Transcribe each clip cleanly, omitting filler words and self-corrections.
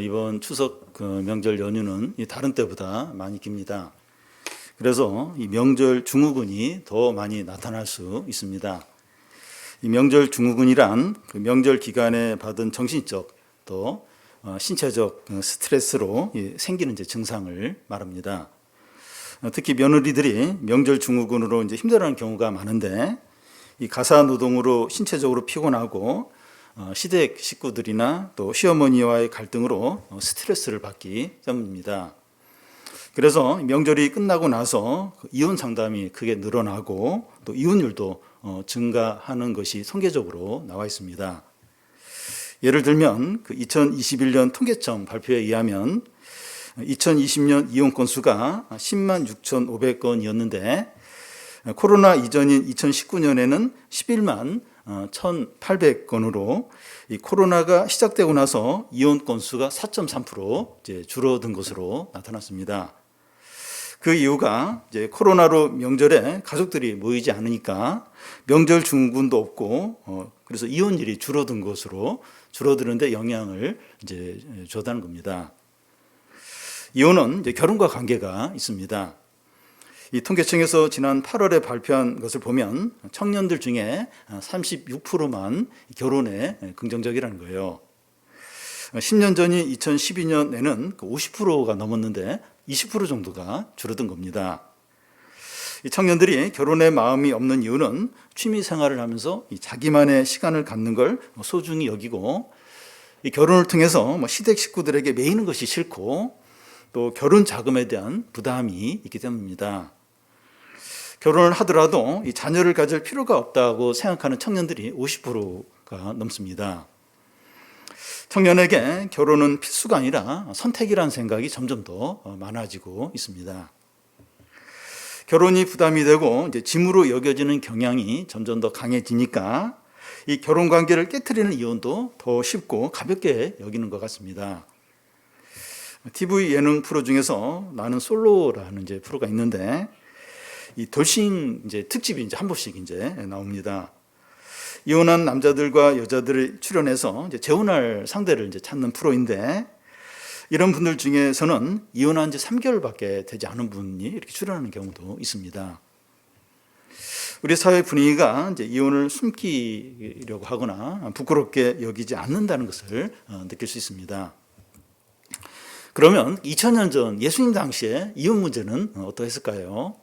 이번 추석 명절 연휴는 다른 때보다 많이 깁니다. 그래서 이 명절 증후군이 더 많이 나타날 수 있습니다. 이 명절 증후군이란 그 명절 기간에 받은 정신적 또 신체적 스트레스로 생기는 증상을 말합니다. 특히 며느리들이 명절 증후군으로 힘들어하는 경우가 많은데, 이 가사 노동으로 신체적으로 피곤하고 시댁 식구들이나 또 시어머니와의 갈등으로 스트레스를 받기 때문입니다. 그래서 명절이 끝나고 나서 이혼 상담이 크게 늘어나고 또 이혼율도 증가하는 것이 통계적으로 나와 있습니다. 예를 들면 2021년 통계청 발표에 의하면 2020년 이혼 건수가 10만 6,500건이었는데 코로나 이전인 2019년에는 11만 1,800건으로 이 코로나가 시작되고 나서 이혼 건수가 4.3% 줄어든 것으로 나타났습니다. 그 이유가 코로나로 명절에 가족들이 모이지 않으니까 명절 증후군도 없고 그래서 이혼율이 줄어든 것으로 줄어드는데 영향을 줬다는 겁니다. 이혼은 결혼과 관계가 있습니다. 이 통계청에서 지난 8월에 발표한 것을 보면 청년들 중에 36%만 결혼에 긍정적이라는 거예요. 10년 전인 2012년에는 50%가 넘었는데 20% 정도가 줄어든 겁니다. 이 청년들이 결혼에 마음이 없는 이유는 취미 생활을 하면서 자기만의 시간을 갖는 걸 소중히 여기고, 이 결혼을 통해서 시댁 식구들에게 매이는 것이 싫고 또 결혼 자금에 대한 부담이 있기 때문입니다. 결혼을 하더라도 이 자녀를 가질 필요가 없다고 생각하는 청년들이 50%가 넘습니다. 청년에게 결혼은 필수가 아니라 선택이라는 생각이 점점 더 많아지고 있습니다. 결혼이 부담이 되고 짐으로 여겨지는 경향이 점점 더 강해지니까 이 결혼 관계를 깨트리는 이혼도 더 쉽고 가볍게 여기는 것 같습니다. TV 예능 프로 중에서 나는 솔로라는 프로가 있는데, 이 돌싱 특집이 한 번씩 나옵니다. 이혼한 남자들과 여자들을 출연해서 재혼할 상대를 찾는 프로인데, 이런 분들 중에서는 이혼한 지 3개월밖에 되지 않은 분이 이렇게 출연하는 경우도 있습니다. 우리 사회 분위기가 이혼을 숨기려고 하거나 부끄럽게 여기지 않는다는 것을 느낄 수 있습니다. 그러면 2000년 전 예수님 당시에 이혼 문제는 어떠했을까요?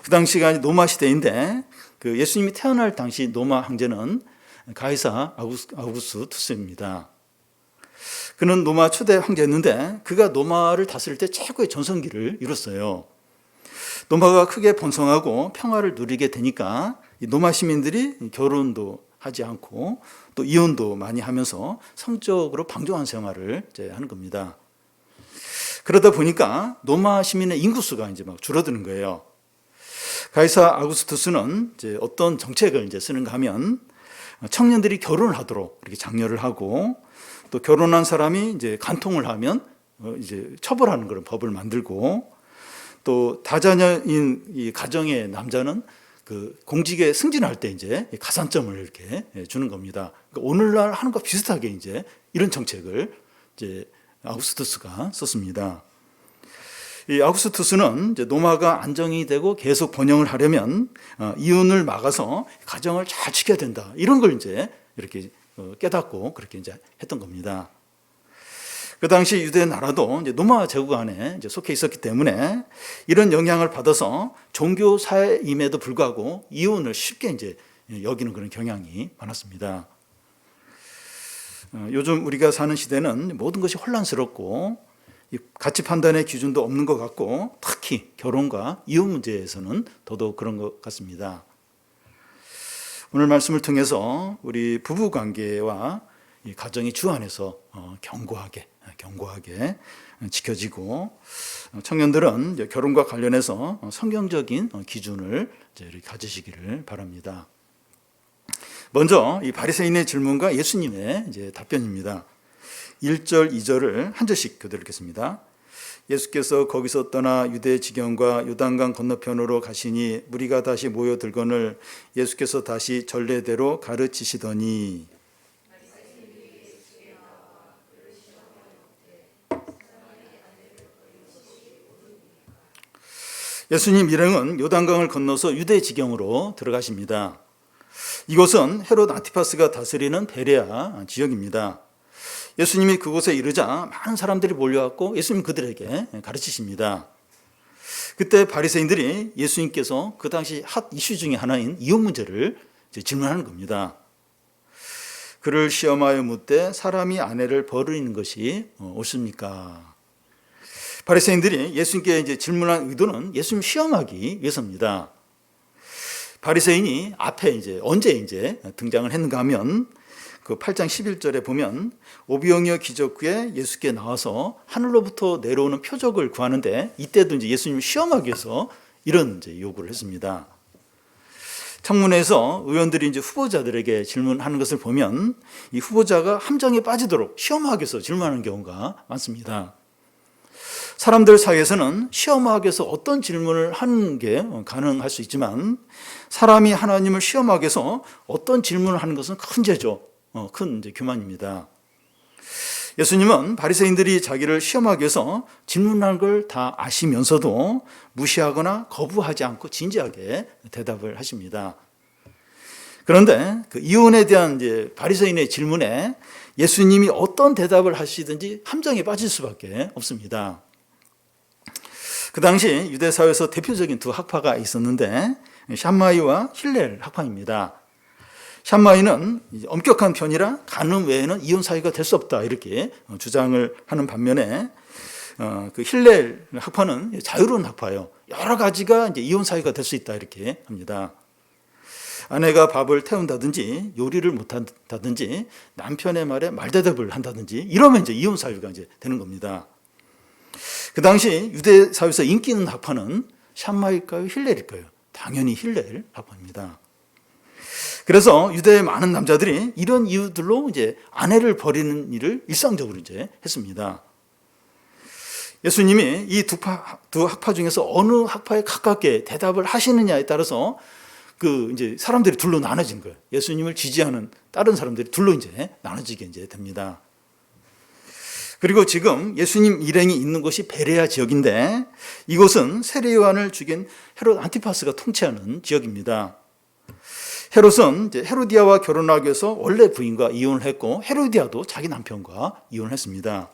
그 당시가 노마 시대인데 그 예수님이 태어날 당시 노마 황제는 가이사 아우구스투스입니다. 그는 노마 초대 황제였는데 그가 노마를 다스릴 때 최고의 전성기를 이뤘어요. 노마가 크게 번성하고 평화를 누리게 되니까 이 노마 시민들이 결혼도 하지 않고 또 이혼도 많이 하면서 성적으로 방종한 생활을 하는 겁니다. 그러다 보니까 노마 시민의 인구수가 막 줄어드는 거예요. 가이사 아구스투스는 어떤 정책을 쓰는가 하면 청년들이 결혼을 하도록 이렇게 장려를 하고, 또 결혼한 사람이 간통을 하면 처벌하는 그런 법을 만들고, 또 다자녀인 이 가정의 남자는 그 공직에 승진할 때 가산점을 이렇게 주는 겁니다. 그러니까 오늘날 하는 것 비슷하게 이런 정책을 아구스투스가 썼습니다. 이 아구스투스는 노마가 안정이 되고 계속 번영을 하려면 이혼을 막아서 가정을 잘 지켜야 된다, 이런 걸 이렇게 깨닫고 그렇게 했던 겁니다. 그 당시 유대 나라도 노마 제국 안에 속해 있었기 때문에 이런 영향을 받아서 종교 사회임에도 불구하고 이혼을 쉽게 여기는 그런 경향이 많았습니다. 요즘 우리가 사는 시대는 모든 것이 혼란스럽고 가치 판단의 기준도 없는 것 같고, 특히 결혼과 이혼 문제에서는 더더욱 그런 것 같습니다. 오늘 말씀을 통해서 우리 부부 관계와 이 가정이 주 안에서 견고하게 지켜지고, 청년들은 결혼과 관련해서 성경적인 기준을 가지시기를 바랍니다. 먼저 이 바리새인의 질문과 예수님의 답변입니다. 1절, 2절을 한 절씩 교대로 읽겠습니다. 예수께서 거기서 떠나 유대 지경과 요단강 건너편으로 가시니 무리가 다시 모여들거늘 예수께서 다시 전례대로 가르치시더니, 예수님 일행은 요단강을 건너서 유대 지경으로 들어가십니다. 이곳은 헤롯 안티파스가 다스리는 베레아 지역입니다. 예수님이 그곳에 이르자 많은 사람들이 몰려왔고 예수님 그들에게 가르치십니다. 그때 바리새인들이 예수님께서 그 당시 핫 이슈 중에 하나인 이혼 문제를 질문하는 겁니다. 그를 시험하여 묻되 사람이 아내를 버리는 것이 옳습니까? 바리새인들이 예수님께 이제 질문한 의도는 예수님 시험하기 위해서입니다. 바리새인이 앞에 언제 등장을 했는가 하면 그 8장 11절에 보면 오병이어 기적 후에 예수께 나와서 하늘로부터 내려오는 표적을 구하는데 이때도 예수님을 시험하기 위해서 이런 요구를 했습니다. 청문회에서 의원들이 후보자들에게 질문하는 것을 보면 이 후보자가 함정에 빠지도록 시험하기 위해서 질문하는 경우가 많습니다. 사람들 사이에서는 시험하기 위해서 어떤 질문을 하는 게 가능할 수 있지만 사람이 하나님을 시험하기 위해서 어떤 질문을 하는 것은 큰 죄죠. 큰 교만입니다. 예수님은 바리새인들이 자기를 시험하기 위해서 질문하는 걸 다 아시면서도 무시하거나 거부하지 않고 진지하게 대답을 하십니다. 그런데 그 이혼에 대한 바리새인의 질문에 예수님이 어떤 대답을 하시든지 함정에 빠질 수밖에 없습니다. 그 당시 유대 사회에서 대표적인 두 학파가 있었는데 샴마이와 힐렐 학파입니다. 샴마이는 엄격한 편이라 간음 외에는 이혼 사유가 될 수 없다 이렇게 주장을 하는 반면에 그 힐렐 학파는 자유로운 학파예요. 여러 가지가 이혼 사유가 될 수 있다 이렇게 합니다. 아내가 밥을 태운다든지 요리를 못한다든지 남편의 말에 말대답을 한다든지 이러면 이혼 사유가 되는 겁니다. 그 당시 유대 사회에서 인기 있는 학파는 샴마일까요, 힐렐일까요? 당연히 힐렐 학파입니다. 그래서 유대의 많은 남자들이 이런 이유들로 아내를 버리는 일을 일상적으로 했습니다. 예수님이 이 두 학파 중에서 어느 학파에 가깝게 대답을 하시느냐에 따라서 사람들이 둘로 나눠진 거예요. 예수님을 지지하는 다른 사람들이 둘로 나눠지게 됩니다. 그리고 지금 예수님 일행이 있는 곳이 베레아 지역인데 이곳은 세례 요한을 죽인 헤롯 안티파스가 통치하는 지역입니다. 헤롯은 헤로디아와 결혼하기 위해서 원래 부인과 이혼을 했고 헤로디아도 자기 남편과 이혼을 했습니다.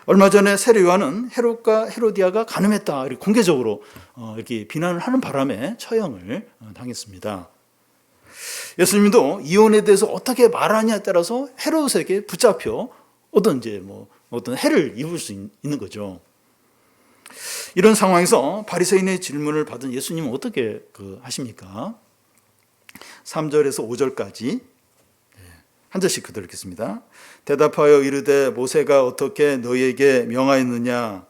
얼마 전에 세례 요한은 헤롯과 헤로디아가 간음했다 이렇게 공개적으로 이렇게 비난을 하는 바람에 처형을 당했습니다. 예수님도 이혼에 대해서 어떻게 말하냐에 따라서 헤롯에게 붙잡혀 어떤 해를 입을 수 있는 거죠. 이런 상황에서 바리새인의 질문을 받은 예수님은 어떻게 하십니까? 3절에서 5절까지 한 절씩 그대로 읽겠습니다. 대답하여 이르되 모세가 어떻게 너희에게 명하였느냐?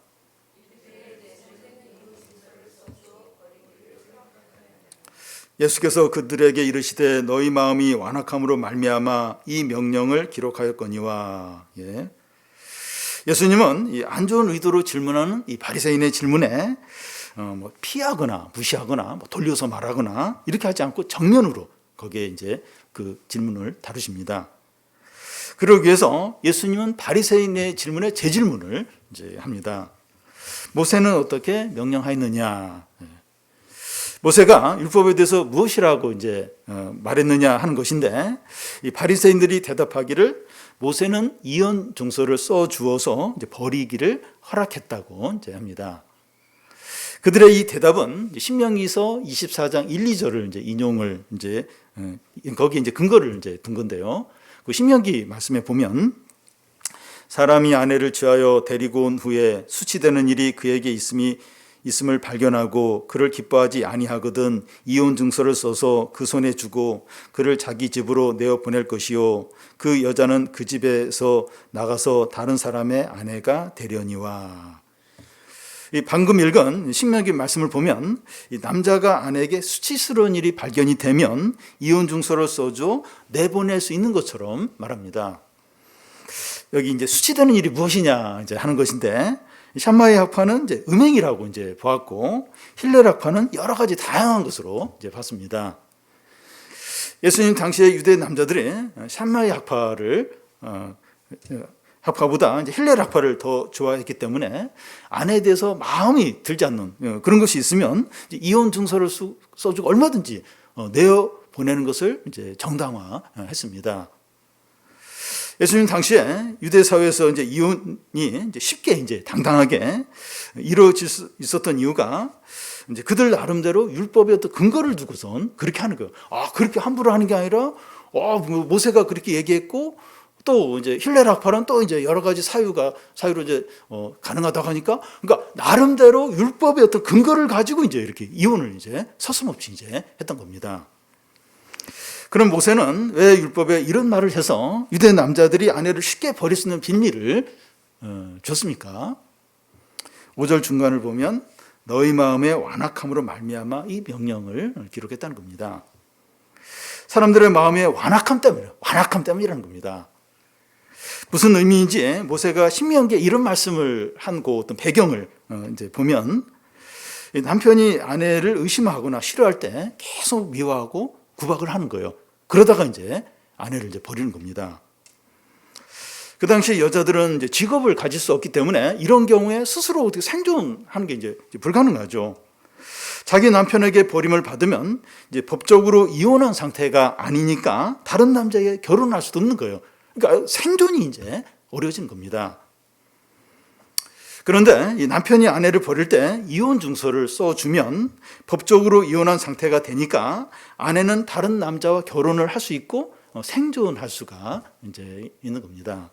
예수께서 그들에게 이르시되 너희 마음이 완악함으로 말미암아 이 명령을 기록하였거니와. 예수님은 이 안 좋은 의도로 질문하는 이 바리새인의 질문에 피하거나 무시하거나 돌려서 말하거나 이렇게 하지 않고 정면으로 거기에 그 질문을 다루십니다. 그러기 위해서 예수님은 바리새인의 질문에 재질문을 합니다. 모세는 어떻게 명령하였느냐? 모세가 율법에 대해서 무엇이라고 말했느냐 하는 것인데 이 바리새인들이 대답하기를 모세는 이혼 증서를 써 주어서 버리기를 허락했다고 합니다. 그들의 이 대답은 신명기서 24장 1, 2절을 인용을 거기에 근거를 둔 건데요. 그 신명기 말씀에 보면 사람이 아내를 취하여 데리고 온 후에 수치되는 일이 그에게 있음을 발견하고 그를 기뻐하지 아니하거든 이혼 증서를 써서 그 손에 주고 그를 자기 집으로 내어 보낼 것이요 그 여자는 그 집에서 나가서 다른 사람의 아내가 되려니와. 이 방금 읽은 신명기 말씀을 보면 이 남자가 아내에게 수치스러운 일이 발견이 되면 이혼 증서를 써줘 내보낼 수 있는 것처럼 말합니다. 여기 수치되는 일이 무엇이냐 하는 것인데 샴마이 학파는 음행이라고 보았고 힐렐 학파는 여러 가지 다양한 것으로 봤습니다. 예수님 당시의 유대 남자들이 샴마이 학파를 학파보다 이제 힐렐 학파를 더 좋아했기 때문에 아내에 대해서 마음이 들지 않는 그런 것이 있으면 이제 이혼 증서를 써주고 얼마든지 내어 보내는 것을 이제 정당화했습니다. 예수님 당시에 유대 사회에서 이제 이혼이 이제 쉽게 이제 당당하게 이루어질 수 있었던 이유가 이제 그들 나름대로 율법의 어떤 근거를 두고선 그렇게 하는 거예요. 그렇게 함부로 하는 게 아니라 모세가 그렇게 얘기했고 또 이제 힐렐 학파는 또 이제 여러 가지 사유로 이제 가능하다고 하니까 그러니까 나름대로 율법의 어떤 근거를 가지고 이제 이렇게 이혼을 이제 서슴없이 이제 했던 겁니다. 그럼 모세는 왜 율법에 이런 말을 해서 유대 남자들이 아내를 쉽게 버릴 수 있는 비밀을 줬습니까? 5절 중간을 보면 너희 마음의 완악함으로 말미암아 이 명령을 기록했다는 겁니다. 사람들의 마음의 완악함 때문이라는 겁니다. 무슨 의미인지 모세가 신명기에 이런 말씀을 한 그 어떤 배경을 이제 보면 남편이 아내를 의심하거나 싫어할 때 계속 미워하고 구박을 하는 거예요. 그러다가 이제 아내를 이제 버리는 겁니다. 그 당시 여자들은 이제 직업을 가질 수 없기 때문에 이런 경우에 스스로 어떻게 생존하는 게 이제 불가능하죠. 자기 남편에게 버림을 받으면 이제 법적으로 이혼한 상태가 아니니까 다른 남자에게 결혼할 수도 없는 거예요. 그러니까 생존이 이제 어려워진 겁니다. 그런데 이 남편이 아내를 버릴 때 이혼 증서를 써주면 법적으로 이혼한 상태가 되니까 아내는 다른 남자와 결혼을 할 수 있고 생존할 수가 이제 있는 겁니다.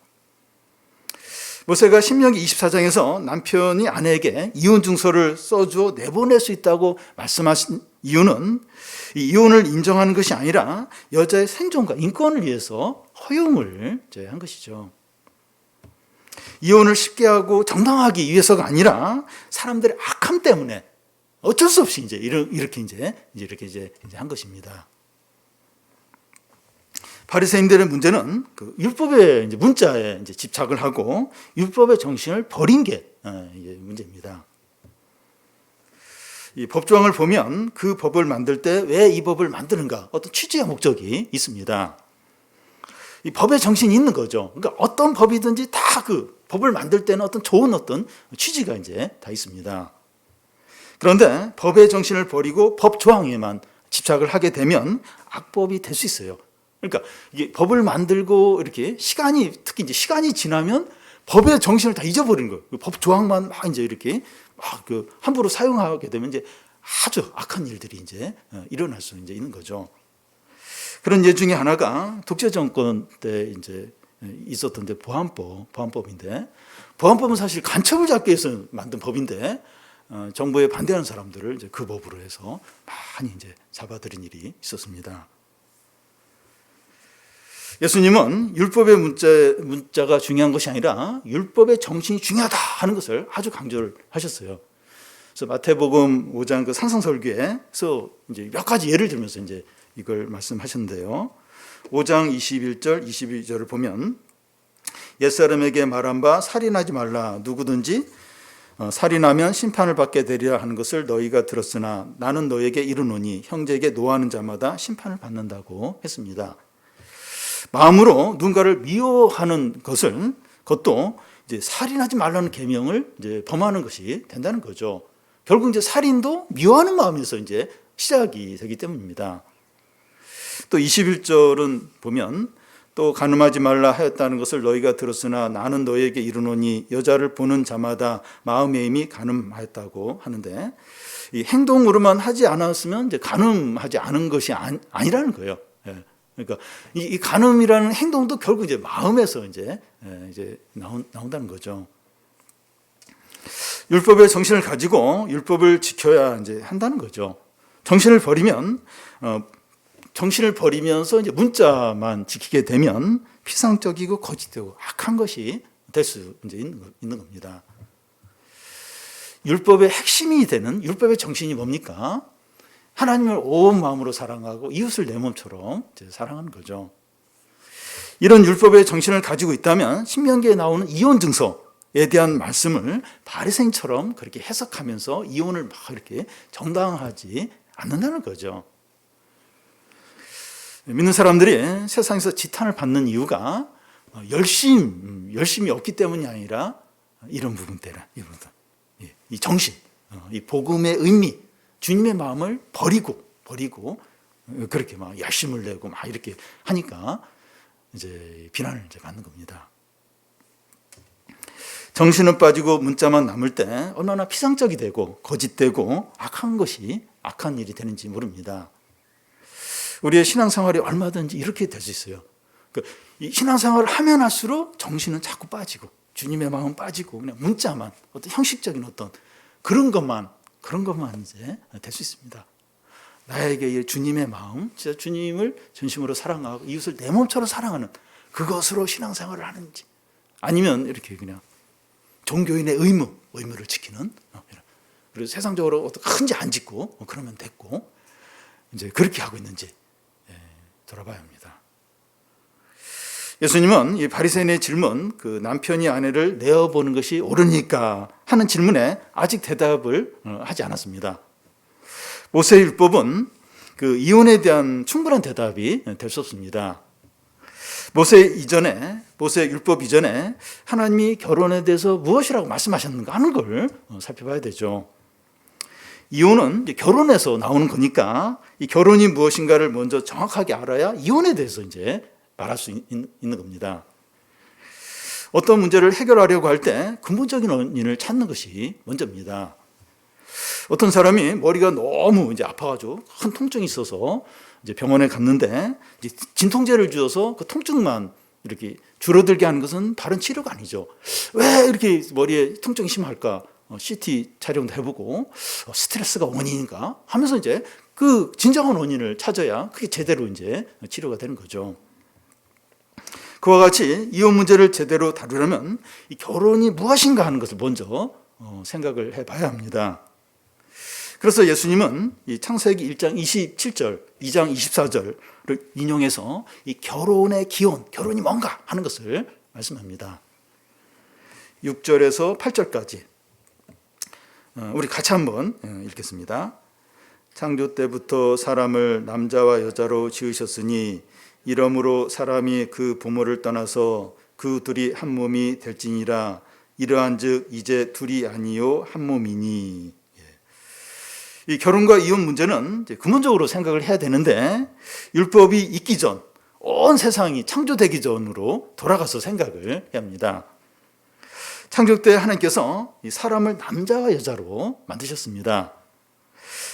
모세가 신명기 24장에서 남편이 아내에게 이혼 증서를 써주어 내보낼 수 있다고 말씀하신 이유는 이 이혼을 인정하는 것이 아니라 여자의 생존과 인권을 위해서 허용을 한 것이죠. 이혼을 쉽게 하고 정당하기 위해서가 아니라 사람들의 악함 때문에 어쩔 수 없이 이제 이렇게 한 것입니다. 바리새인들의 문제는 그 율법의 이제 문자에 이제 집착을 하고 율법의 정신을 버린 게 이제 문제입니다. 이 법조항을 보면 그 법을 만들 때 왜 이 법을 만드는가 어떤 취지와 목적이 있습니다. 이 법의 정신이 있는 거죠. 그러니까 어떤 법이든지 다 그 법을 만들 때는 어떤 좋은 어떤 취지가 이제 다 있습니다. 그런데 법의 정신을 버리고 법 조항에만 집착을 하게 되면 악법이 될 수 있어요. 그러니까 이게 법을 만들고 이렇게 특히 이제 시간이 지나면 법의 정신을 다 잊어버리는 거예요. 법 조항만 막 이제 이렇게 함부로 사용하게 되면 이제 아주 악한 일들이 이제 일어날 수 이제 있는 거죠. 그런 예 중에 하나가 독재 정권 때 이제 있었던 보안법인데 보안법은 사실 간첩을 잡기 위해서 만든 법인데 정부에 반대하는 사람들을 이제 그 법으로 해서 많이 이제 잡아들인 일이 있었습니다. 예수님은 율법의 문자가 중요한 것이 아니라 율법의 정신이 중요하다 하는 것을 아주 강조를 하셨어요. 그래서 마태복음 5장 그 산상설교에서 이제 몇 가지 예를 들면서 이제 이걸 말씀하셨는데요. 5장 21절, 22절을 보면 옛사람에게 말한 바 살인하지 말라. 누구든지 살인하면 심판을 받게 되리라 하는 것을 너희가 들었으나 나는 너에게 이르노니 형제에게 노하는 자마다 심판을 받는다고 했습니다. 마음으로 누군가를 미워하는 그것도 이제 살인하지 말라는 계명을 이제 범하는 것이 된다는 거죠. 결국 이제 살인도 미워하는 마음에서 이제 시작이 되기 때문입니다. 또 21절은 보면 또 간음하지 말라 하였다는 것을 너희가 들었으나 나는 너희에게 이르노니 여자를 보는 자마다 마음의 힘이 간음하였다고 하는데 이 행동으로만 하지 않았으면 이제 간음하지 않은 것이 아니라는 거예요. 그러니까 이 간음이라는 행동도 결국 이제 마음에서 이제 나온다는 거죠. 율법의 정신을 가지고 율법을 지켜야 이제 한다는 거죠. 정신을 버리면서 이제 문자만 지키게 되면 피상적이고 거짓되고 악한 것이 될 수 이제 있는 겁니다. 율법의 핵심이 되는 율법의 정신이 뭡니까? 하나님을 온 마음으로 사랑하고 이웃을 내 몸처럼 사랑하는 거죠. 이런 율법의 정신을 가지고 있다면 신명기에 나오는 이혼 증서에 대한 말씀을 바리새인처럼 그렇게 해석하면서 이혼을 막 이렇게 정당화하지 않는다는 거죠. 믿는 사람들이 세상에서 지탄을 받는 이유가 열심이 없기 때문이 아니라 이런 부분 때문에 이 정신, 이 복음의 의미, 주님의 마음을 버리고 그렇게 막 열심을 내고 막 이렇게 하니까 이제 비난을 이제 받는 겁니다. 정신은 빠지고 문자만 남을 때 얼마나 피상적이 되고 거짓되고 악한 일이 되는지 모릅니다. 우리의 신앙생활이 얼마든지 이렇게 될 수 있어요. 이 신앙생활을 하면 할수록 정신은 자꾸 빠지고 주님의 마음 빠지고 그냥 문자만 어떤 형식적인 어떤 그런 것만 이제 될 수 있습니다. 나에게 주님의 마음, 진짜 주님을 전심으로 사랑하고 이웃을 내 몸처럼 사랑하는 그것으로 신앙생활을 하는지, 아니면 이렇게 그냥 종교인의 의무를 지키는, 그리고 세상적으로 어떤 큰지 안 짓고 그러면 됐고, 이제 그렇게 하고 있는지 돌아봐야 합니다. 예수님은 이 바리새인의 질문, 그 남편이 아내를 내어보는 것이 옳으니까 하는 질문에 아직 대답을 하지 않았습니다. 모세의 율법은 그 이혼에 대한 충분한 대답이 될 수 없습니다. 모세 율법 이전에 하나님이 결혼에 대해서 무엇이라고 말씀하셨는가 하는 걸 살펴봐야 되죠. 이혼은 결혼에서 나오는 거니까 이 결혼이 무엇인가를 먼저 정확하게 알아야 이혼에 대해서 이제 말할 수 있는 겁니다. 어떤 문제를 해결하려고 할 때 근본적인 원인을 찾는 것이 먼저입니다. 어떤 사람이 머리가 너무 이제 아파가지고 큰 통증이 있어서 이제 병원에 갔는데 이제 진통제를 주어서 그 통증만 이렇게 줄어들게 하는 것은 바른 치료가 아니죠. 왜 이렇게 머리에 통증이 심할까? CT 촬영도 해보고 스트레스가 원인인가 하면서 이제 그 진정한 원인을 찾아야 그게 제대로 이제 치료가 되는 거죠. 그와 같이 이혼 문제를 제대로 다루려면 이 결혼이 무엇인가 하는 것을 먼저 생각을 해봐야 합니다. 그래서 예수님은 이 창세기 1장 27절, 2장 24절을 인용해서 이 결혼의 기원, 결혼이 뭔가 하는 것을 말씀합니다. 6절에서 8절까지 우리 같이 한번 읽겠습니다. 창조 때부터 사람을 남자와 여자로 지으셨으니 이러므로 사람이 그 부모를 떠나서 그 둘이 한 몸이 될지니라. 이러한즉 이제 둘이 아니요 한 몸이니. 이 결혼과 이혼 문제는 근본적으로 생각을 해야 되는데 율법이 있기 전, 온 세상이 창조되기 전으로 돌아가서 생각을 해야 합니다. 창조 때 하나님께서 이 사람을 남자와 여자로 만드셨습니다.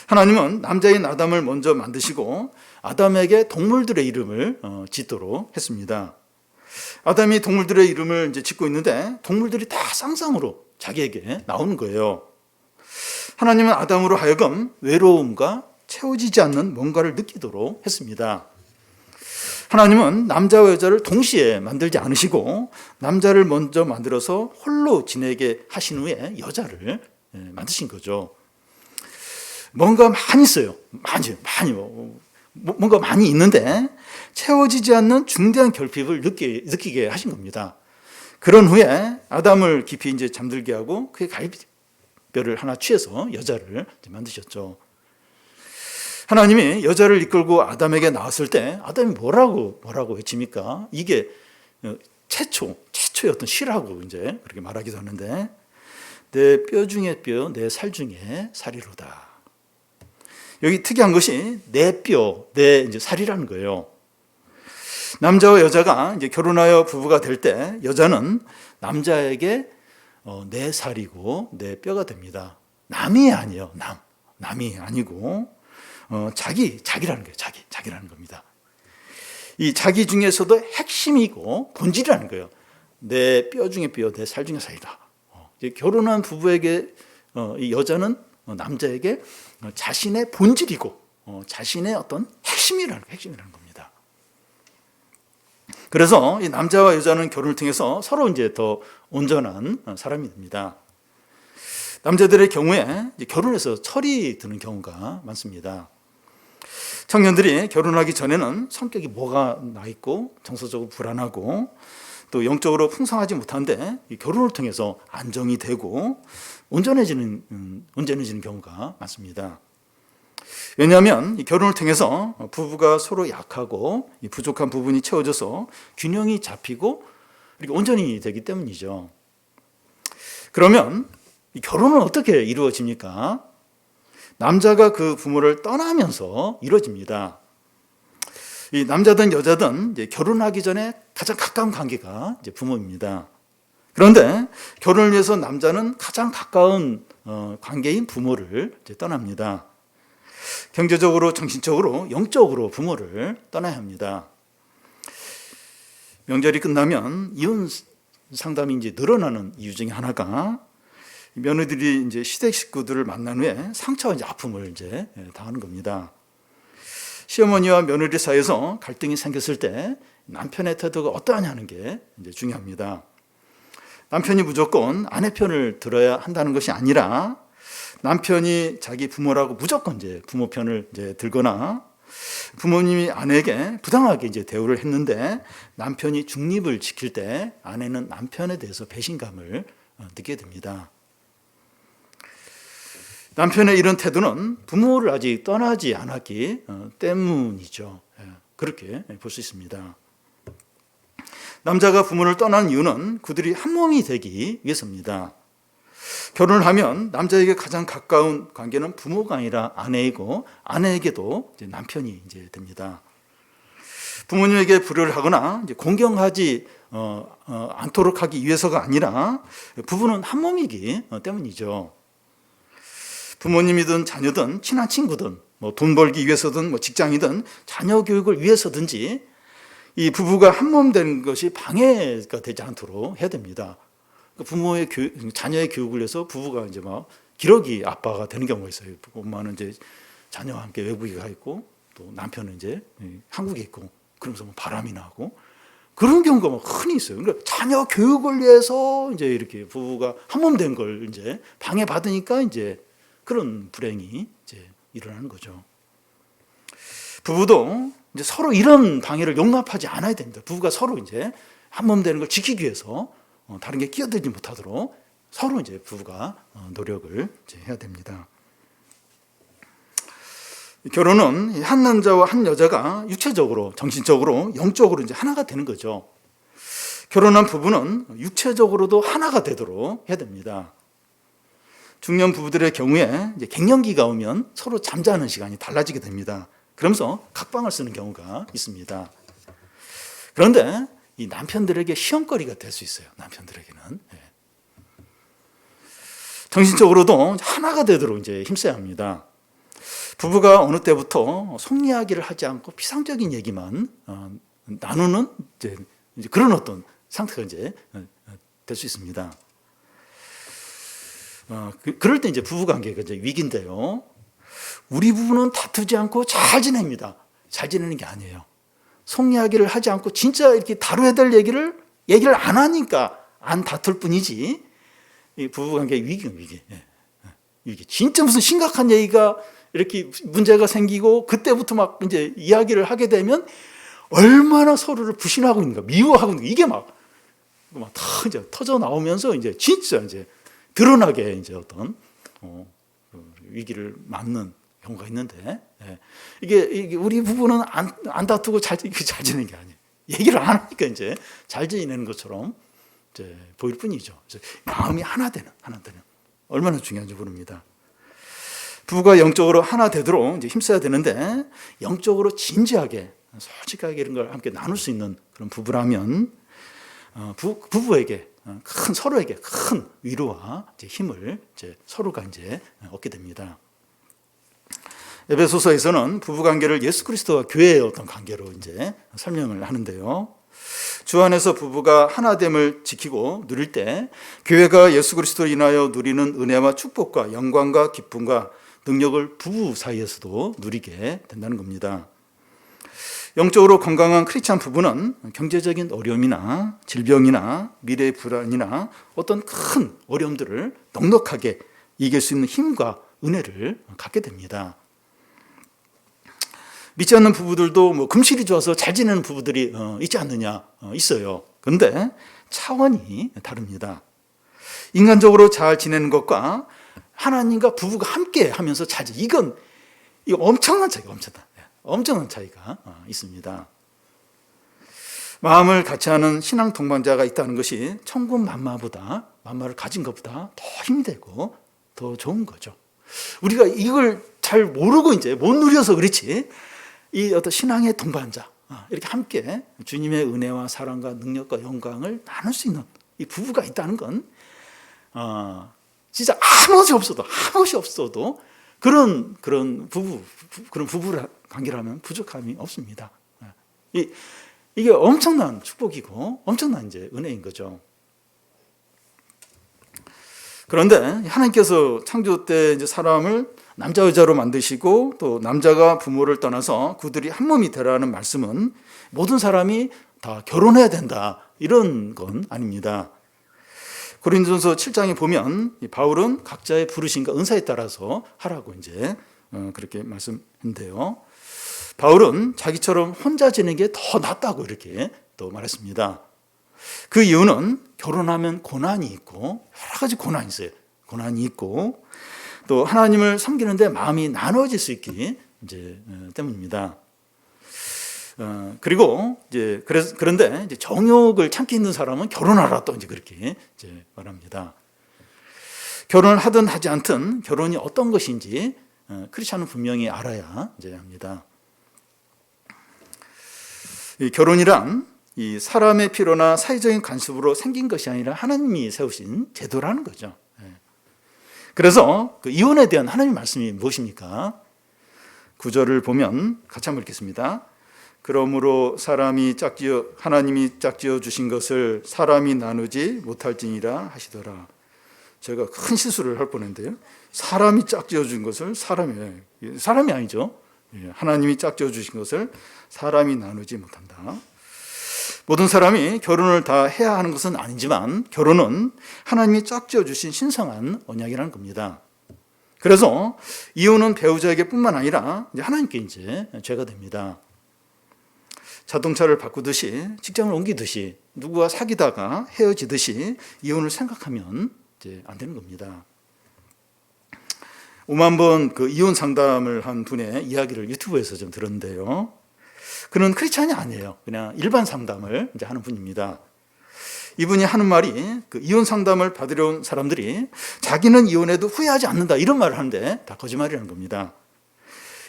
하나님은 남자인 아담을 먼저 만드시고 아담에게 동물들의 이름을 짓도록 했습니다. 아담이 동물들의 이름을 이제 짓고 있는데 동물들이 다 쌍쌍으로 자기에게 나오는 거예요. 하나님은 아담으로 하여금 외로움과 채워지지 않는 뭔가를 느끼도록 했습니다. 하나님은 남자와 여자를 동시에 만들지 않으시고 남자를 먼저 만들어서 홀로 지내게 하신 후에 여자를 만드신 거죠. 뭔가 많이 있어요. 뭔가 많이 있는데 채워지지 않는 중대한 결핍을 느끼게 하신 겁니다. 그런 후에 아담을 깊이 이제 잠들게 하고 그의 갈비뼈를 하나 취해서 여자를 만드셨죠. 하나님이 여자를 이끌고 아담에게 나왔을 때 아담이 뭐라고 외칩니까? 이게 최초의 어떤 시라고 이제 그렇게 말하기도 하는데 내 뼈 중에 뼈, 내 살 중에 살이로다. 여기 특이한 것이 내 뼈, 내 이제 살이라는 거예요. 남자와 여자가 이제 결혼하여 부부가 될 때 여자는 남자에게 내 살이고 내 뼈가 됩니다. 남이 아니에요. 남이 아니고 자기라는 거예요. 자기라는 겁니다. 이 자기 중에서도 핵심이고 본질이라는 거예요. 내 뼈 중에 뼈, 내 살 중에 살이다. 결혼한 부부에게 이 여자는 남자에게 자신의 본질이고 자신의 어떤 핵심이라는 겁니다. 그래서 이 남자와 여자는 결혼을 통해서 서로 이제 더 온전한 사람이 됩니다. 남자들의 경우에 결혼해서 철이 드는 경우가 많습니다. 청년들이 결혼하기 전에는 성격이 뭐가 나 있고 정서적으로 불안하고 또 영적으로 풍성하지 못한데 결혼을 통해서 안정이 되고 온전해지는 경우가 많습니다. 왜냐하면 결혼을 통해서 부부가 서로 약하고 부족한 부분이 채워져서 균형이 잡히고 이렇게 온전히 되기 때문이죠. 그러면 이 결혼은 어떻게 이루어집니까? 남자가 그 부모를 떠나면서 이루어집니다. 이 남자든 여자든 이제 결혼하기 전에 가장 가까운 관계가 이제 부모입니다. 그런데 결혼을 위해서 남자는 가장 가까운 관계인 부모를 이제 떠납니다. 경제적으로, 정신적으로, 영적으로 부모를 떠나야 합니다. 명절이 끝나면 이혼 상담이 이제 늘어나는 이유 중에 하나가 며느리들이 이제 시댁 식구들을 만난 후에 상처와 이제 아픔을 이제 당하는 겁니다. 시어머니와 며느리 사이에서 갈등이 생겼을 때 남편의 태도가 어떠하냐는 게 이제 중요합니다. 남편이 무조건 아내 편을 들어야 한다는 것이 아니라 남편이 자기 부모라고 무조건 이제 부모 편을 이제 들거나 부모님이 아내에게 부당하게 이제 대우를 했는데 남편이 중립을 지킬 때 아내는 남편에 대해서 배신감을 느끼게 됩니다. 남편의 이런 태도는 부모를 아직 떠나지 않았기 때문이죠. 그렇게 볼 수 있습니다. 남자가 부모를 떠나는 이유는 그들이 한 몸이 되기 위해서입니다. 결혼을 하면 남자에게 가장 가까운 관계는 부모가 아니라 아내이고 아내에게도 이제 남편이 이제 됩니다. 부모님에게 불효를 하거나 이제 공경하지 않도록 하기 위해서가 아니라 부부는 한 몸이기 때문이죠. 부모님이든 자녀든 친한 친구든 뭐 돈 벌기 위해서든 뭐 직장이든 자녀 교육을 위해서든지 이 부부가 한 몸 되는 것이 방해가 되지 않도록 해야 됩니다. 부모의 자녀의 교육을 위해서 부부가 이제 막 기러기 아빠가 되는 경우가 있어요. 엄마는 이제 자녀와 함께 외국에 가 있고 또 남편은 이제 한국에 있고 그러면서 뭐 바람이 나고 그런 경우가 막 흔히 있어요. 그러니까 자녀 교육을 위해서 이제 이렇게 부부가 한 몸 된 걸 이제 방해받으니까 이제 그런 불행이 이제 일어나는 거죠. 부부도 이제 서로 이런 방해를 용납하지 않아야 됩니다. 부부가 서로 이제 한 몸 되는 걸 지키기 위해서 다른 게 끼어들지 못하도록 서로 이제 부부가 노력을 이제 해야 됩니다. 결혼은 한 남자와 한 여자가 육체적으로, 정신적으로, 영적으로 이제 하나가 되는 거죠. 결혼한 부부는 육체적으로도 하나가 되도록 해야 됩니다. 중년 부부들의 경우에 이제 갱년기가 오면 서로 잠자는 시간이 달라지게 됩니다. 그러면서 각방을 쓰는 경우가 있습니다. 그런데 이 남편들에게 시험거리가 될 수 있어요. 남편들에게는. 정신적으로도 하나가 되도록 이제 힘써야 합니다. 부부가 어느 때부터 속 이야기를 하지 않고 피상적인 얘기만 나누는 이제 그런 어떤 상태가 이제 될 수 있습니다. 그럴 때 이제 부부 관계가 이제 위기인데요. 우리 부부는 다투지 않고 잘 지냅니다. 잘 지내는 게 아니에요. 속 이야기를 하지 않고 진짜 이렇게 다뤄야 될 얘기를 안 하니까 안 다툴 뿐이지. 이 부부 관계 위기. 위기. 진짜 무슨 심각한 얘기가 이렇게 문제가 생기고 그때부터 막 이제 이야기를 하게 되면 얼마나 서로를 부신하고 있는가, 미워하고 있는가, 이게 막 이제 터져 나오면서 이제 진짜 이제 드러나게 이제 어떤 위기를 맞는 경우가 있는데 이게 우리 부부는 안 다투고 잘 지내는 게 아니에요. 얘기를 안 하니까 이제 잘 지내는 것처럼 이제 보일 뿐이죠. 그래서 마음이 하나 되는 얼마나 중요한지 모릅니다. 부부가 영적으로 하나 되도록 이제 힘써야 되는데 영적으로 진지하게 솔직하게 이런 걸 함께 나눌 수 있는 그런 부부라면 부부에게 서로에게 큰 위로와 이제 힘을 이제 서로가 이제 얻게 됩니다. 에베소서에서는 부부 관계를 예수 그리스도와 교회의 어떤 관계로 이제 설명을 하는데요. 주 안에서 부부가 하나됨을 지키고 누릴 때 교회가 예수 그리스도로 인하여 누리는 은혜와 축복과 영광과 기쁨과 능력을 부부 사이에서도 누리게 된다는 겁니다. 영적으로 건강한 크리스찬 부부는 경제적인 어려움이나 질병이나 미래의 불안이나 어떤 큰 어려움들을 넉넉하게 이길 수 있는 힘과 은혜를 갖게 됩니다. 믿지 않는 부부들도 뭐 금실이 좋아서 잘 지내는 부부들이 있지 않느냐? 있어요. 그런데 차원이 다릅니다. 인간적으로 잘 지내는 것과 하나님과 부부가 함께 하면서 이거 엄청난 차이가 있습니다. 마음을 같이 하는 신앙 동반자가 있다는 것이 천군 만마를 가진 것보다 더 힘이 되고 더 좋은 거죠. 우리가 이걸 잘 모르고 이제 못 누려서 그렇지, 이 어떤 신앙의 동반자, 이렇게 함께 주님의 은혜와 사랑과 능력과 영광을 나눌 수 있는 이 부부가 있다는 건 진짜 아무것이 없어도 그런 부부 관계라면 부족함이 없습니다. 이게 엄청난 축복이고 엄청난 이제 은혜인 거죠. 그런데 하나님께서 창조 때 이제 사람을 남자 여자로 만드시고 또 남자가 부모를 떠나서 그들이 한 몸이 되라는 말씀은 모든 사람이 다 결혼해야 된다 이런 건 아닙니다. 고린도전서 7장에 보면 바울은 각자의 부르심과 은사에 따라서 하라고 이제 그렇게 말씀했는데요. 바울은 자기처럼 혼자 지내는 게 더 낫다고 이렇게 또 말했습니다. 그 이유는 결혼하면 고난이 있고 여러 가지 고난이 있어요. 고난이 있고 또 하나님을 섬기는데 마음이 나눠질 수 있기 이제 때문입니다. 그리고 이제 그런데 이제 정욕을 참기 힘든 사람은 결혼하라 또 이제 그렇게 이제 말합니다. 결혼을 하든 하지 않든 결혼이 어떤 것인지 크리스천은 분명히 알아야 이제 합니다. 이 결혼이란 이 사람의 필요나 사회적인 간섭으로 생긴 것이 아니라 하나님이 세우신 제도라는 거죠. 그래서 그 이혼에 대한 하나님의 말씀이 무엇입니까? 9절을 보면 같이 한번 읽겠습니다. 그러므로 하나님이 짝지어 주신 것을 사람이 나누지 못할지니라 하시더라. 제가 큰 실수를 할 뻔했는데요. 사람이 짝지어 준 것을 사람이 아니죠. 하나님이 짝지어 주신 것을 사람이 나누지 못한다. 모든 사람이 결혼을 다 해야 하는 것은 아니지만 결혼은 하나님이 짝지어 주신 신성한 언약이라는 겁니다. 그래서 이혼은 배우자에게 뿐만 아니라 이제 하나님께 이제 죄가 됩니다. 자동차를 바꾸듯이 직장을 옮기듯이 누구와 사귀다가 헤어지듯이 이혼을 생각하면 이제 안 되는 겁니다. 5만 번 그 이혼 상담을 한 분의 이야기를 유튜브에서 좀 들었는데요. 그는 크리스찬이 아니에요. 그냥 일반 상담을 이제 하는 분입니다. 이분이 하는 말이 그 이혼 상담을 받으러 온 사람들이 자기는 이혼해도 후회하지 않는다 이런 말을 하는데 다 거짓말이라는 겁니다.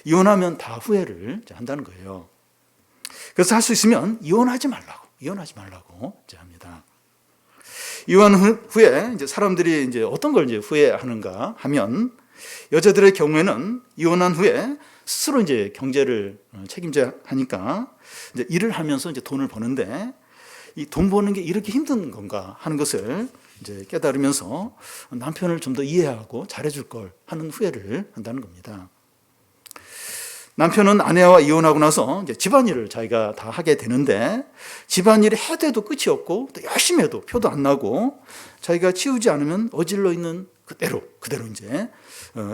이혼하면 다 후회를 한다는 거예요. 그래서 할 수 있으면 이혼하지 말라고 이제 합니다. 이혼 후에 이제 사람들이 이제 어떤 걸 이제 후회하는가 하면 여자들의 경우에는 이혼한 후에 스스로 이제 경제를 책임져야 하니까 이제 일을 하면서 이제 돈을 버는데 이 돈 버는 게 이렇게 힘든 건가 하는 것을 이제 깨달으면서 남편을 좀 더 이해하고 잘해줄 걸 하는 후회를 한다는 겁니다. 남편은 아내와 이혼하고 나서 이제 집안일을 자기가 다 하게 되는데 집안일을 해도 끝이 없고 또 열심히 해도 표도 안 나고 자기가 치우지 않으면 어질러 있는 그대로 이제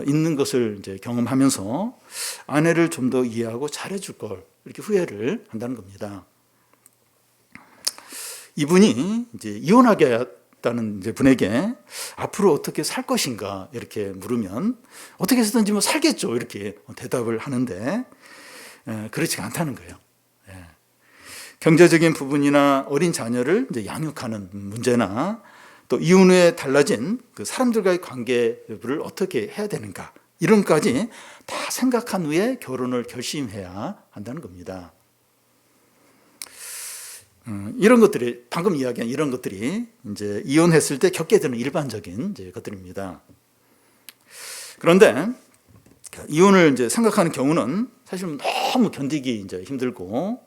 있는 것을 이제 경험하면서 아내를 좀 더 이해하고 잘해줄 걸 이렇게 후회를 한다는 겁니다. 이분이 이제 이혼하겠다는 이제 분에게 앞으로 어떻게 살 것인가 이렇게 물으면 어떻게 해서든지 뭐 살겠죠 이렇게 대답을 하는데 그렇지가 않다는 거예요. 경제적인 부분이나 어린 자녀를 이제 양육하는 문제나 또 이혼 후에 달라진 그 사람들과의 관계를 어떻게 해야 되는가 이런 것까지 다 생각한 후에 결혼을 결심해야 한다는 겁니다. 이런 것들이 방금 이야기한 이런 것들이 이제 이혼했을 때 겪게 되는 일반적인 이제 것들입니다. 그런데 이혼을 이제 생각하는 경우는 사실 너무 견디기 이제 힘들고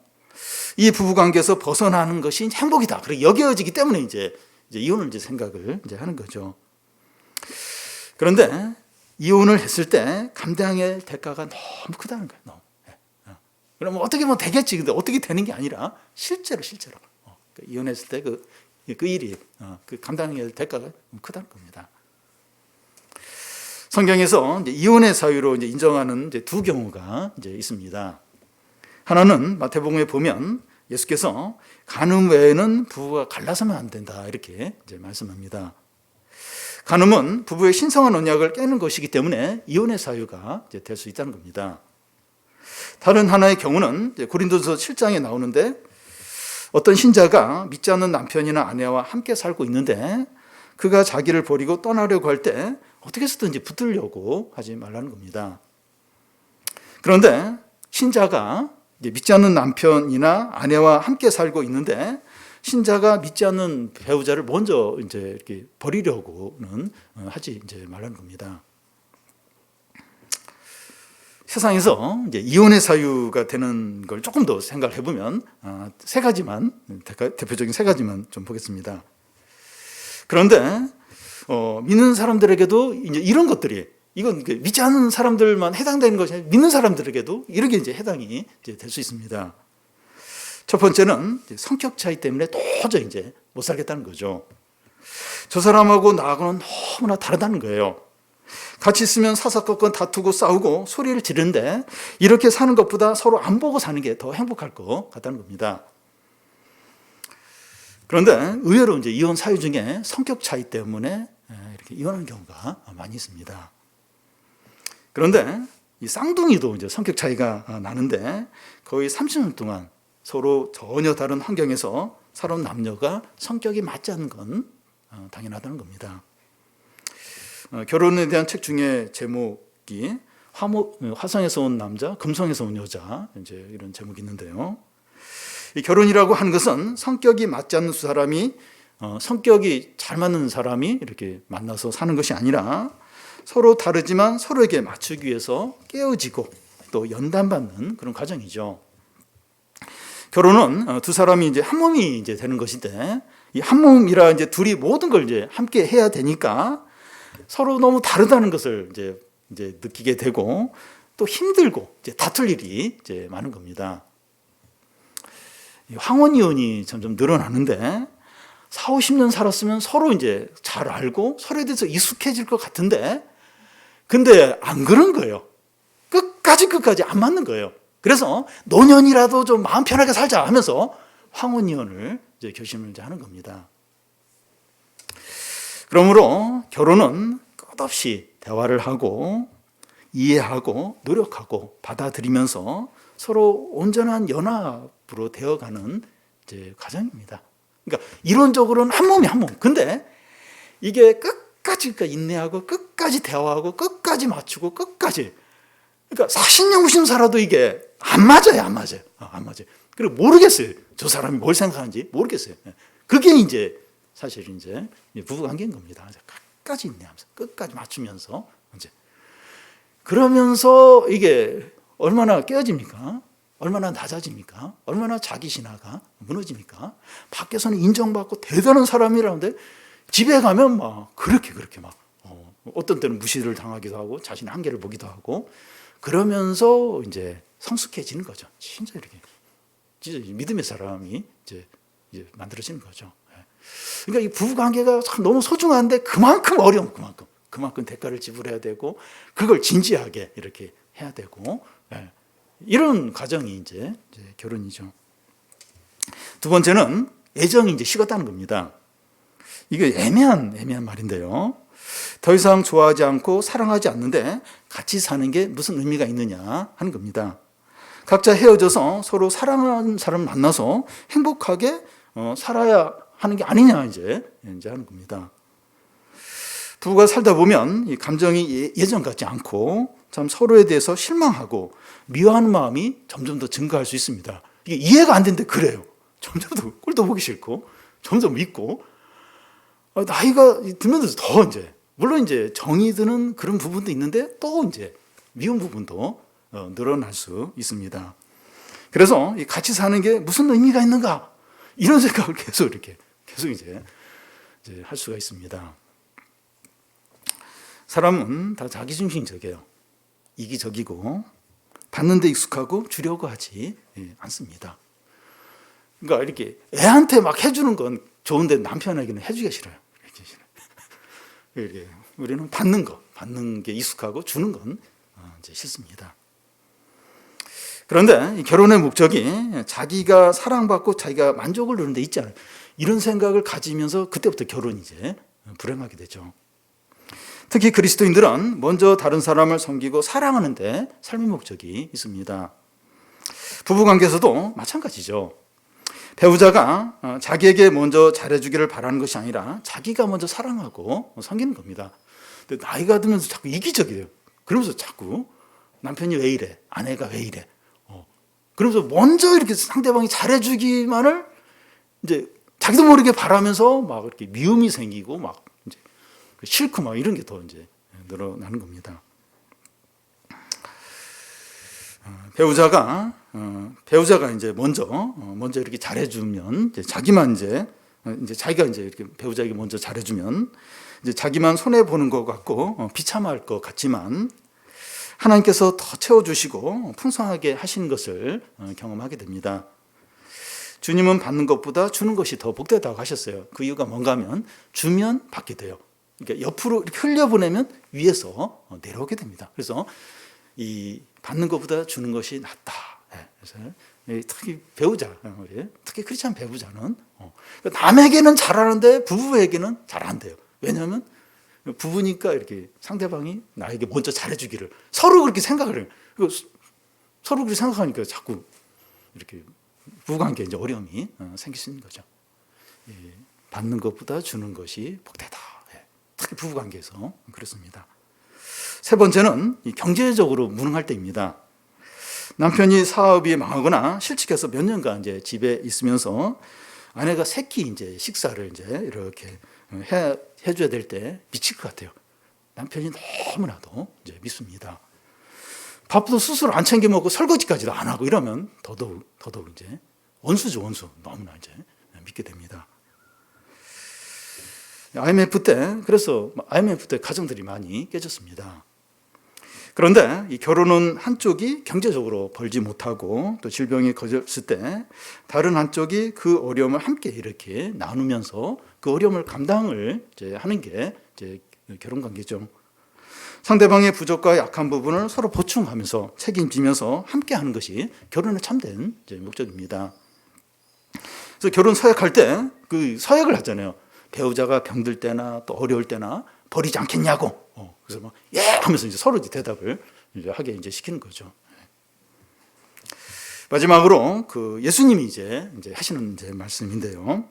이 부부 관계에서 벗어나는 것이 행복이다. 그렇게 여겨지기 때문에 이제 이혼을 이제 생각을 이제 하는 거죠. 그런데 이혼을 했을 때 감당해야 할 대가가 너무 크다는 거예요. 너무. 그럼 어떻게 뭐 되겠지. 근데 어떻게 되는 게 아니라 실제로 이혼했을 때 그 일이 그 감당해야 할 대가가 너무 크다는 겁니다. 성경에서 이제 이혼의 사유로 이제 인정하는 이제 두 경우가 이제 있습니다. 하나는 마태복음에 보면 예수께서 간음 외에는 부부가 갈라서면 안 된다 이렇게 이제 말씀합니다. 간음은 부부의 신성한 언약을 깨는 것이기 때문에 이혼의 사유가 이제 될 수 있다는 겁니다. 다른 하나의 경우는 고린도서 7장에 나오는데 어떤 신자가 믿지 않는 남편이나 아내와 함께 살고 있는데 그가 자기를 버리고 떠나려고 할 때 어떻게 해서든지 붙들려고 하지 말라는 겁니다. 그런데 신자가 이제 믿지 않는 남편이나 아내와 함께 살고 있는데 신자가 믿지 않는 배우자를 먼저 이제 이렇게 버리려고는 하지 이제 말라는 겁니다. 세상에서 이제 이혼의 사유가 되는 걸 조금 더 생각을 해보면 세 가지만, 대표적인 세 가지만 좀 보겠습니다. 그런데 믿는 사람들에게도 이제 이런 것들이, 이건 믿지 않는 사람들만 해당되는 것이 아니라 믿는 사람들에게도 이렇게 이제 해당이 이제 될 수 있습니다. 첫 번째는 성격 차이 때문에 도저히 이제 못 살겠다는 거죠. 저 사람하고 나하고는 너무나 다르다는 거예요. 같이 있으면 사사건건 다투고 싸우고 소리를 지르는데 이렇게 사는 것보다 서로 안 보고 사는 게 더 행복할 것 같다는 겁니다. 그런데 의외로 이제 이혼 사유 중에 성격 차이 때문에 이렇게 이혼하는 경우가 많이 있습니다. 그런데 이 쌍둥이도 이제 성격 차이가 나는데 거의 30년 동안 서로 전혀 다른 환경에서 살아온 남녀가 성격이 맞지 않는 건 당연하다는 겁니다. 결혼에 대한 책 중에 제목이 화성에서 온 남자, 금성에서 온 여자, 이제 이런 제목이 있는데요. 이 결혼이라고 하는 것은 성격이 맞지 않는 두 사람이 성격이 잘 맞는 사람이 이렇게 만나서 사는 것이 아니라 서로 다르지만 서로에게 맞추기 위해서 깨어지고 또 연단받는 그런 과정이죠. 결혼은 두 사람이 이제 한 몸이 이제 되는 것인데 이 한 몸이라 이제 둘이 모든 걸 이제 함께 해야 되니까 서로 너무 다르다는 것을 이제 느끼게 되고 또 힘들고 이제 다툴 일이 이제 많은 겁니다. 황혼이혼이 점점 늘어나는데 4, 50년 살았으면 서로 이제 잘 알고 서로에 대해서 익숙해질 것 같은데 근데 안 그런 거예요. 끝까지 안 맞는 거예요. 그래서 노년이라도 좀 마음 편하게 살자 하면서 황혼이혼을 이제 결심을 이제 하는 겁니다. 그러므로 결혼은 끝없이 대화를 하고 이해하고 노력하고 받아들이면서 서로 온전한 연합으로 되어가는 이제 과정입니다. 그러니까 이론적으로는 한 몸이 한 몸. 근데 이게 끝까지 인내하고 끝까지 대화하고 끝까지 맞추고 끝까지. 그러니까 40년 50년 살아도 이게 안 맞아요. 안 맞아요. 그리고 모르겠어요. 저 사람이 뭘 생각하는지 모르겠어요. 그게 이제 사실 이제 부부관계인 겁니다. 끝까지 인내하면서 끝까지 맞추면서 이제 그러면서 이게 얼마나 깨어집니까? 얼마나 낮아집니까? 얼마나 자기 신화가 무너집니까? 밖에서는 인정받고 대단한 사람이라는데 집에 가면 막 그렇게 막 어떤 때는 무시를 당하기도 하고 자신의 한계를 보기도 하고 그러면서 이제 성숙해지는 거죠. 진짜 이렇게 진짜 믿음의 사람이 이제 만들어지는 거죠. 그러니까 이 부부 관계가 참 너무 소중한데 그만큼 어려운 그만큼 대가를 지불해야 되고 그걸 진지하게 이렇게 해야 되고 이런 과정이 이제 결혼이죠. 두 번째는 애정이 이제 식었다는 겁니다. 이게 애매한 말인데요. 더 이상 좋아하지 않고 사랑하지 않는데 같이 사는 게 무슨 의미가 있느냐 하는 겁니다. 각자 헤어져서 서로 사랑하는 사람을 만나서 행복하게 살아야 하는 게 아니냐 이제 하는 겁니다. 부부가 살다 보면 이 감정이 예전 같지 않고 참 서로에 대해서 실망하고 미워하는 마음이 점점 더 증가할 수 있습니다. 이게 이해가 안 되는데 그래요. 점점 더 꼴도 보기 싫고 점점 믿고 나이가 들면서 더 이제 물론 이제 정이 드는 그런 부분도 있는데 또 이제 미운 부분도 늘어날 수 있습니다. 그래서 같이 사는 게 무슨 의미가 있는가 이런 생각을 계속 이제 할 수가 있습니다. 사람은 다 자기중심적이에요. 이기적이고 받는 데 익숙하고 주려고 하지 않습니다. 그러니까 이렇게 애한테 막 해주는 건 좋은데 남편에게는 해주기가 싫어요. 이렇게 우리는 받는 게 익숙하고 주는 건 이제 싫습니다. 그런데 결혼의 목적이 자기가 사랑받고 자기가 만족을 누리는 데 있지 않아요. 이런 생각을 가지면서 그때부터 결혼이 이제 불행하게 되죠. 특히 그리스도인들은 먼저 다른 사람을 섬기고 사랑하는 데 삶의 목적이 있습니다. 부부관계에서도 마찬가지죠. 배우자가 자기에게 먼저 잘해주기를 바라는 것이 아니라 자기가 먼저 사랑하고 섬기는 겁니다. 근데 나이가 들면서 자꾸 이기적이에요. 그러면서 자꾸 남편이 왜 이래? 아내가 왜 이래? 그러면서 먼저 이렇게 상대방이 잘해주기만을 이제 자기도 모르게 바라면서 막 이렇게 미움이 생기고 막 이제 싫고 막 이런 게 더 이제 늘어나는 겁니다. 배우자가 이제 먼저 이렇게 잘해주면 이제 자기가 이제 이렇게 배우자에게 먼저 잘해주면 이제 자기만 손해 보는 것 같고 비참할 것 같지만 하나님께서 더 채워주시고 풍성하게 하시는 것을 경험하게 됩니다. 주님은 받는 것보다 주는 것이 더 복되다고 하셨어요. 그 이유가 뭔가 하면 주면 받게 돼요. 그러니까 옆으로 이렇게 흘려보내면 위에서 내려오게 됩니다. 그래서 이 받는 것보다 주는 것이 낫다. 그래서 특히 배우자, 특히 크리스찬 배우자는 남에게는 잘하는데 부부에게는 잘 안 돼요. 왜냐하면 부부니까 이렇게 상대방이 나에게 먼저 잘해주기를 서로 그렇게 생각을 해요. 서로 그렇게 생각하니까 자꾸 이렇게 부부관계에 이제 어려움이 생길 수 있는 거죠. 받는 것보다 주는 것이 복되다. 특히 부부관계에서 그렇습니다. 세 번째는 경제적으로 무능할 때입니다. 남편이 사업이 망하거나 실직해서 몇 년간 이제 집에 있으면서 아내가 새끼 이제 식사를 이제 이렇게 해줘야 될 때 미칠 것 같아요. 남편이 너무나도 이제 믿습니다. 밥도 스스로 안 챙겨 먹고 설거지까지도 안 하고 이러면 더더욱 이제 원수죠, 원수. 너무나 이제 믿게 됩니다. IMF 때 가정들이 많이 깨졌습니다. 그런데 이 결혼은 한쪽이 경제적으로 벌지 못하고 또 질병이 걸렸을 때 다른 한쪽이 그 어려움을 함께 이렇게 나누면서 그 어려움을 감당을 이제 하는 게 이제 결혼 관계죠. 상대방의 부족과 약한 부분을 서로 보충하면서 책임지면서 함께 하는 것이 결혼의 참된 이제 목적입니다. 그래서 결혼 서약할 때 그 서약을 하잖아요. 배우자가 병들 때나 또 어려울 때나 버리지 않겠냐고. 그래서 막 예 하면서 이제 서로 대답을 이제 하게 이제 시키는 거죠. 마지막으로 그 예수님이 이제 하시는 이제 말씀인데요.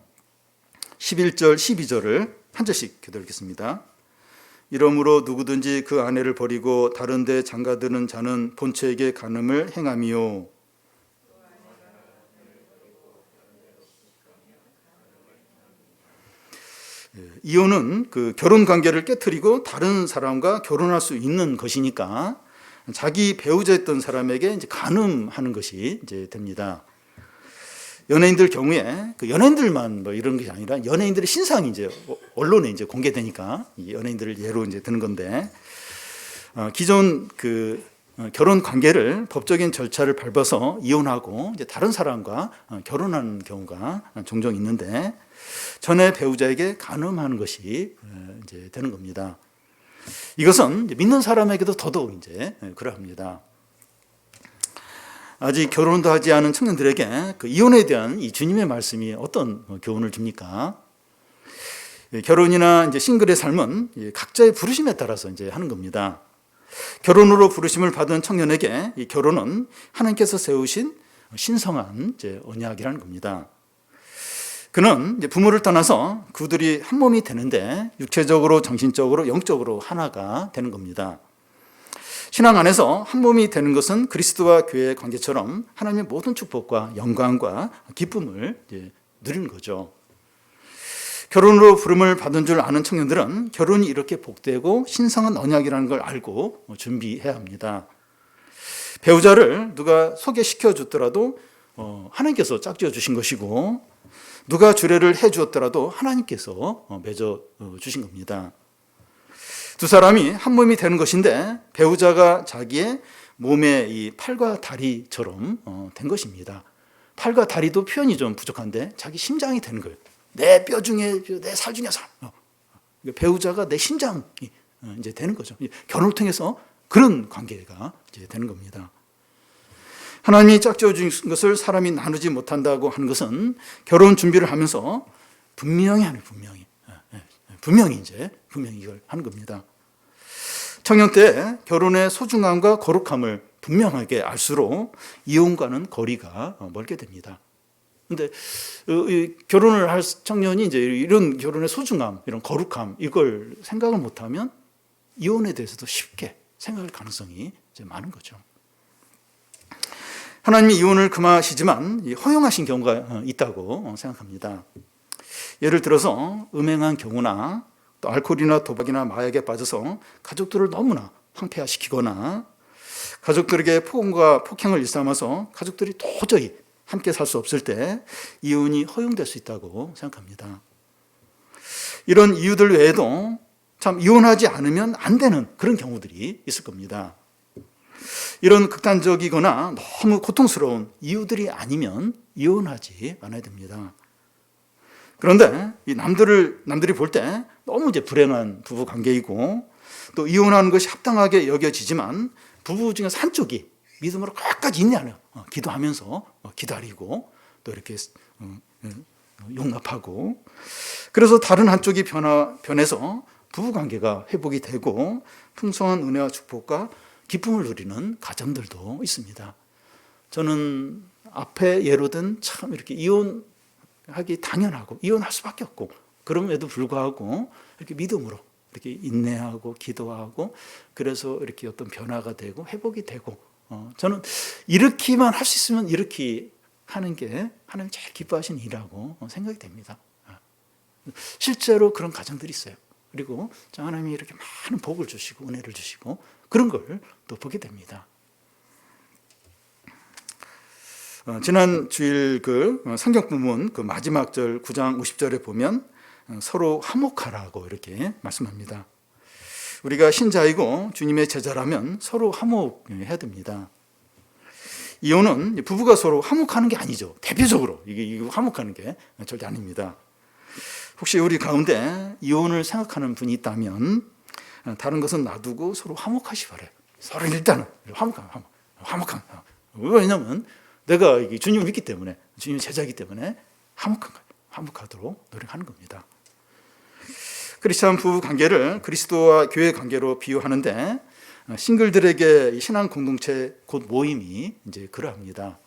11절, 12절을 한 절씩 교독하겠습니다. 이러므로 누구든지 그 아내를 버리고 다른 데 장가드는 자는 본처에게 간음을 행함이요. 이혼은 그 결혼 관계를 깨트리고 다른 사람과 결혼할 수 있는 것이니까 자기 배우자였던 사람에게 이제 간음하는 것이 이제 됩니다. 연예인들 경우에 그 연예인들만 뭐 이런 것이 아니라 연예인들의 신상이 이제 언론에 이제 공개되니까 이 연예인들을 예로 이제 드는 건데 기존 그 결혼 관계를 법적인 절차를 밟아서 이혼하고 이제 다른 사람과 결혼하는 경우가 종종 있는데 전에 배우자에게 간음하는 것이 이제 되는 겁니다. 이것은 믿는 사람에게도 더더욱 이제 그러합니다. 아직 결혼도 하지 않은 청년들에게 그 이혼에 대한 이 주님의 말씀이 어떤 교훈을 줍니까? 결혼이나 이제 싱글의 삶은 각자의 부르심에 따라서 이제 하는 겁니다. 결혼으로 부르심을 받은 청년에게 이 결혼은 하나님께서 세우신 신성한 이제 언약이라는 겁니다. 그는 이제 부모를 떠나서 그들이 한 몸이 되는데 육체적으로, 정신적으로, 영적으로 하나가 되는 겁니다. 신앙 안에서 한 몸이 되는 것은 그리스도와 교회의 관계처럼 하나님의 모든 축복과 영광과 기쁨을 이제 누리는 거죠. 결혼으로 부름을 받은 줄 아는 청년들은 결혼이 이렇게 복되고 신성한 언약이라는 걸 알고 준비해야 합니다. 배우자를 누가 소개시켜 줬더라도 하나님께서 짝지어 주신 것이고 누가 주례를 해 주었더라도 하나님께서 맺어 주신 겁니다. 두 사람이 한 몸이 되는 것인데 배우자가 자기의 몸의 이 팔과 다리처럼 된 것입니다. 팔과 다리도 표현이 좀 부족한데 자기 심장이 되는 거예요. 내 뼈 중에 내 살 중에 살. 배우자가 내 심장이 이제 되는 거죠. 결혼을 통해서 그런 관계가 이제 되는 겁니다. 하나님이 짝지어 준 것을 사람이 나누지 못한다고 하는 것은 결혼 준비를 하면서 분명히 이걸 하는 겁니다. 청년 때 결혼의 소중함과 거룩함을 분명하게 알수록 이혼과는 거리가 멀게 됩니다. 근데 이 결혼을 할 청년이 이제 이런 결혼의 소중함, 이런 거룩함 이걸 생각을 못하면 이혼에 대해서도 쉽게 생각할 가능성이 이제 많은 거죠. 하나님이 이혼을 금하시지만 허용하신 경우가 있다고 생각합니다. 예를 들어서 음행한 경우나 또 알코올이나 도박이나 마약에 빠져서 가족들을 너무나 황폐화시키거나 가족들에게 폭언과 폭행을 일삼아서 가족들이 도저히 함께 살 수 없을 때 이혼이 허용될 수 있다고 생각합니다. 이런 이유들 외에도 참 이혼하지 않으면 안 되는 그런 경우들이 있을 겁니다. 이런 극단적이거나 너무 고통스러운 이유들이 아니면 이혼하지 않아야 됩니다. 그런데 이 남들이 볼 때 너무 이제 불행한 부부 관계이고 또 이혼하는 것이 합당하게 여겨지지만 부부 중에서 한쪽이 믿음으로 끝까지 인내하며 기도하면서 기다리고 또 이렇게 용납하고 그래서 다른 한쪽이 변해서 부부 관계가 회복이 되고 풍성한 은혜와 축복과 기쁨을 누리는 가정들도 있습니다. 저는 앞에 예로 든 참 이렇게 이혼하기 당연하고 이혼할 수밖에 없고 그럼에도 불구하고 이렇게 믿음으로 이렇게 인내하고 기도하고 그래서 이렇게 어떤 변화가 되고 회복이 되고 저는 이렇게만 할 수 있으면 이렇게 하는 게 하나님 제일 기뻐하시는 일이라고 생각이 됩니다. 실제로 그런 가정들이 있어요. 그리고 하나님이 이렇게 많은 복을 주시고 은혜를 주시고 그런 걸 또 보게 됩니다. 지난 주일 그 성경 본문 그 마지막 절 9장 50절에 보면 서로 화목하라고 이렇게 말씀합니다. 우리가 신자이고 주님의 제자라면 서로 화목해야 됩니다. 이혼은 부부가 서로 화목하는 게 아니죠. 대표적으로 이게 화목하는 게 절대 아닙니다. 혹시 우리 가운데 이혼을 생각하는 분이 있다면 다른 것은 놔두고 서로 화목하시 바래요. 서로 일단은 화목한. 왜냐하면 내가 주님을 믿기 때문에 주님 제자이기 때문에 화목하도록 노력하는 겁니다. 크리스찬 부부 관계를 그리스도와 교회 관계로 비유하는데 싱글들에게 신앙 공동체 곧 모임이 이제 그러합니다.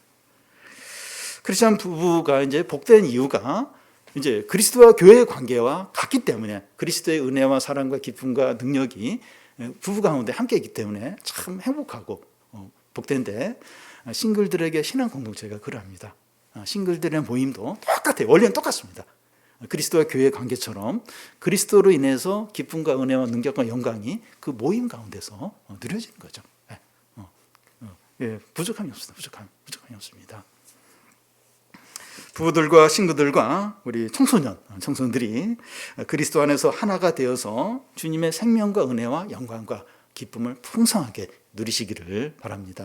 크리스찬 부부가 이제 복된 이유가 이제 그리스도와 교회의 관계와 같기 때문에 그리스도의 은혜와 사랑과 기쁨과 능력이 부부 가운데 함께 있기 때문에 참 행복하고 복된데 싱글들에게 신앙 공동체가 그러합니다. 싱글들의 모임도 똑같아요. 원리는 똑같습니다. 그리스도와 교회의 관계처럼 그리스도로 인해서 기쁨과 은혜와 능력과 영광이 그 모임 가운데서 누려지는 거죠. 부족함이 없습니다. 부족함이 없습니다. 부부들과 싱글들과 우리 청소년들이 그리스도 안에서 하나가 되어서 주님의 생명과 은혜와 영광과 기쁨을 풍성하게 누리시기를 바랍니다.